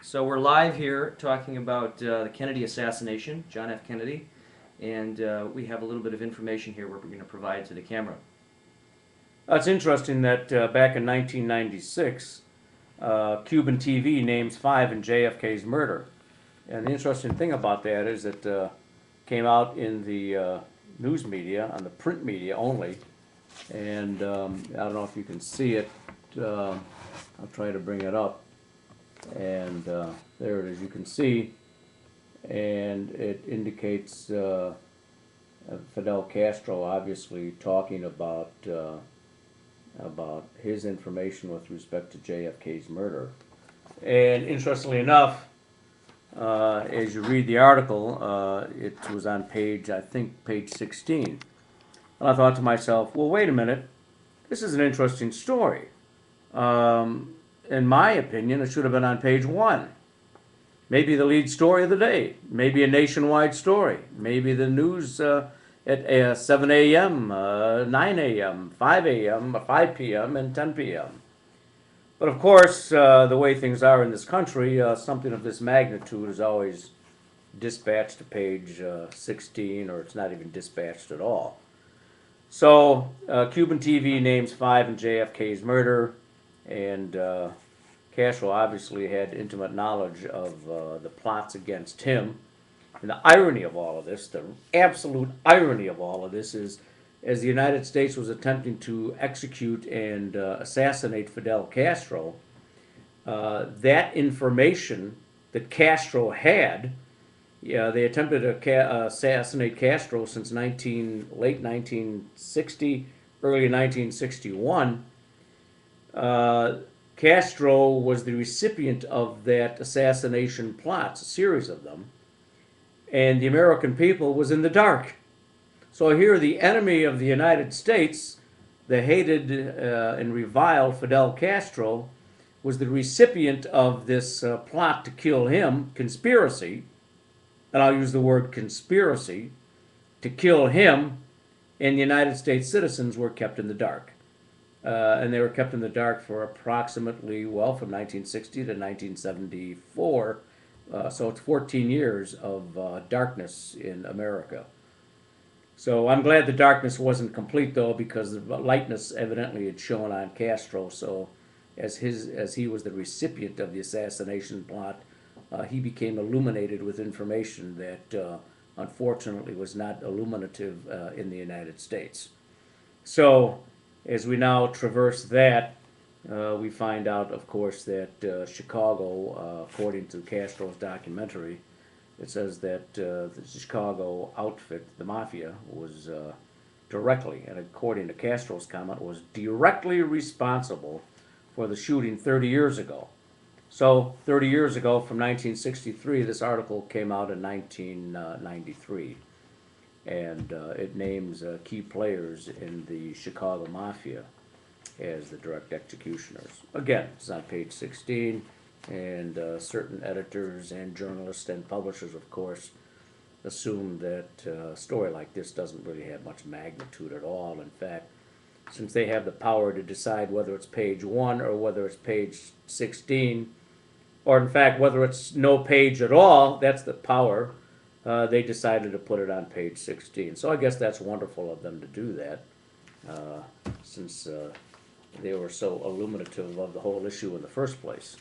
So we're live here talking about the Kennedy assassination, John F. Kennedy, and we have a little bit of information here we're going to provide to the camera. It's interesting that back in 1996, Cuban TV names 5 in JFK's murder. And the interesting thing about that is it came out in the news media, on the print media only. And I don't know if you can see it. I'll try to bring it up. And there it is, you can see. And it indicates Fidel Castro obviously talking about his information with respect to JFK's murder. And interestingly enough, as you read the article, it was on page, I think, page 16. And I thought to myself, well, wait a minute, this is an interesting story. In my opinion, it should have been on page 1. Maybe the lead story of the day, maybe a nationwide story, maybe the news at 7 a.m., 9 a.m., 5 a.m., 5 p.m., and 10 p.m. But of course, the way things are in this country, something of this magnitude is always dispatched to page 16, or it's not even dispatched at all. So, Cuban TV names 5 in JFK's murder, and Castro obviously had intimate knowledge of the plots against him. And the irony of all of this, the absolute irony of all of this is, as the United States was attempting to execute and assassinate Fidel Castro, that information that Castro had, they attempted to assassinate Castro since late 1960, early 1961. Castro was the recipient of that assassination plots, a series of them, and the American people was in the dark. So here the enemy of the United States, the hated and reviled Fidel Castro, was the recipient of this plot to kill him, conspiracy, and I'll use the word conspiracy, to kill him, and the United States citizens were kept in the dark. And they were kept in the dark for approximately, well, from 1960 to 1974. So it's 14 years of darkness in America. So I'm glad the darkness wasn't complete, though, because the lightness evidently had shone on Castro. So as he was the recipient of the assassination plot, he became illuminated with information that unfortunately was not illuminative in the United States. So as we now traverse that, we find out, of course, that Chicago, according to Castro's documentary, it says that the Chicago outfit, the mafia, was directly, and according to Castro's comment, was directly responsible for the shooting 30 years ago. So 30 years ago, from 1963, this article came out in 1993. And it names key players in the Chicago Mafia as the direct executioners. Again, it's on page 16, and certain editors and journalists and publishers, of course, assume that a story like this doesn't really have much magnitude at all. In fact, since they have the power to decide whether it's page 1 or whether it's page 16, or in fact whether it's no page at all, that's the power. They decided to put it on page 16. So I guess that's wonderful of them to do that, since they were so illuminative of the whole issue in the first place.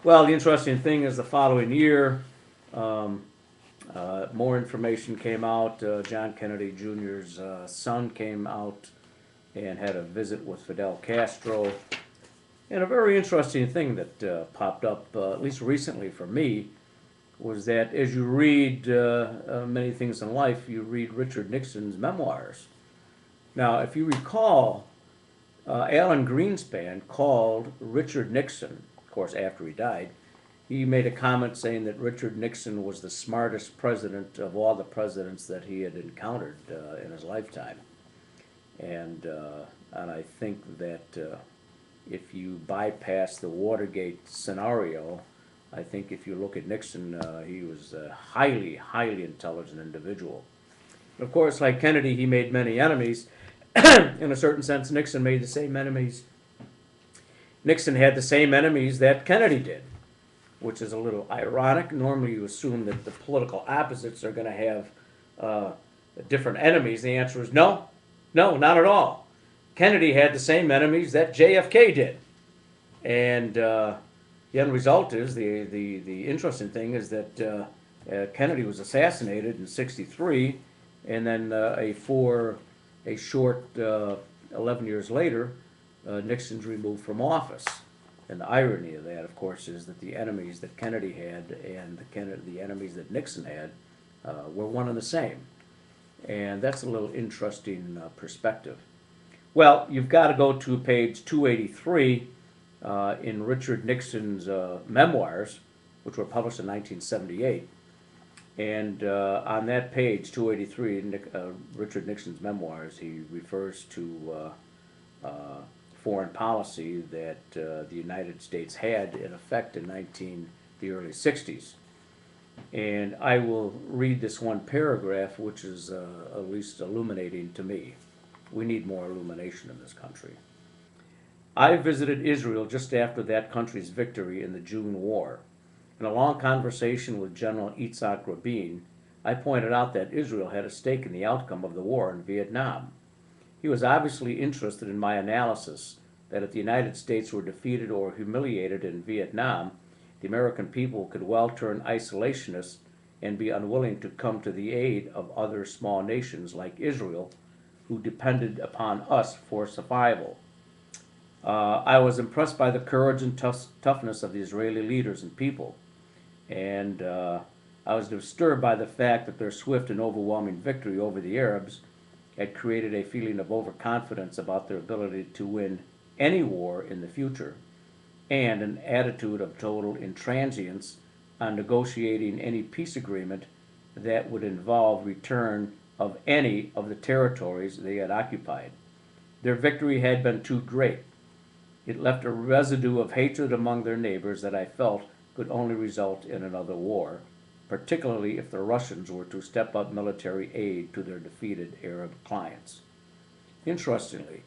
Well, the interesting thing is the following year, more information came out. John Kennedy Jr.'s son came out and had a visit with Fidel Castro. And a very interesting thing that popped up, at least recently for me, was that as you read many things in life, you read Richard Nixon's memoirs. Now, if you recall, Alan Greenspan called Richard Nixon, of course after he died, he made a comment saying that Richard Nixon was the smartest president of all the presidents that he had encountered in his lifetime. And I think that if you bypass the Watergate scenario, I think if you look at Nixon, he was a highly, highly intelligent individual. Of course, like Kennedy, he made many enemies. In a certain sense, Nixon made the same enemies. Nixon had the same enemies that Kennedy did. which is a little ironic. Normally you assume that the political opposites are going to have different enemies. The answer is no, no, not at all. Kennedy had the same enemies that JFK did. And the end result is, the interesting thing is that Kennedy was assassinated in '63, and then a short 11 years later, Nixon's removed from office. And the irony of that, of course, is that the enemies that Kennedy had and the enemies that Nixon had were one and the same. And that's a little interesting perspective. Well, you've got to go to page 283 in Richard Nixon's memoirs, which were published in 1978. And on that page, 283, Richard Nixon's memoirs, he refers to foreign policy that the United States had in effect in the early 60s. And I will read this one paragraph, which is at least illuminating to me. We need more illumination in this country. I visited Israel just after that country's victory in the June War. In a long conversation with General Yitzhak Rabin, I pointed out that Israel had a stake in the outcome of the war in Vietnam. He was obviously interested in my analysis that if the United States were defeated or humiliated in Vietnam, the American people could well turn isolationist and be unwilling to come to the aid of other small nations like Israel, who depended upon us for survival. I was impressed by the courage and toughness of the Israeli leaders and people, and I was disturbed by the fact that their swift and overwhelming victory over the Arabs had created a feeling of overconfidence about their ability to win any war in the future, and an attitude of total intransience on negotiating any peace agreement that would involve return of any of the territories they had occupied. Their victory had been too great. It left a residue of hatred among their neighbors that I felt could only result in another war, particularly if the Russians were to step up military aid to their defeated Arab clients. Interestingly,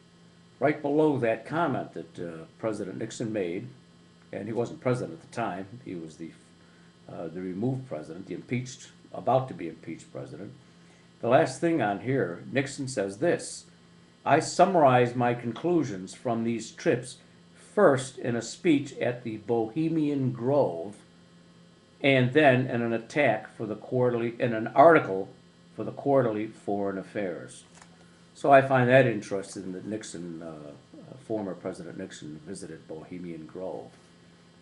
right below that comment that President Nixon made, and he wasn't president at the time, he was the removed president, the about to be impeached president. The last thing on here, Nixon says this: I summarized my conclusions from these trips first in a speech at the Bohemian Grove, and then in an article for the Quarterly Foreign Affairs. So I find that interesting that Nixon, former President Nixon, visited Bohemian Grove,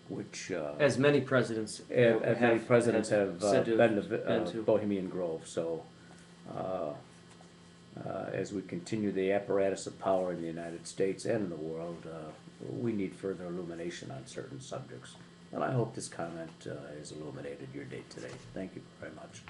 which As many presidents have said to been been to to. Bohemian Grove. So as we continue the apparatus of power in the United States and in the world, we need further illumination on certain subjects. And I hope this comment has illuminated your day today. Thank you very much.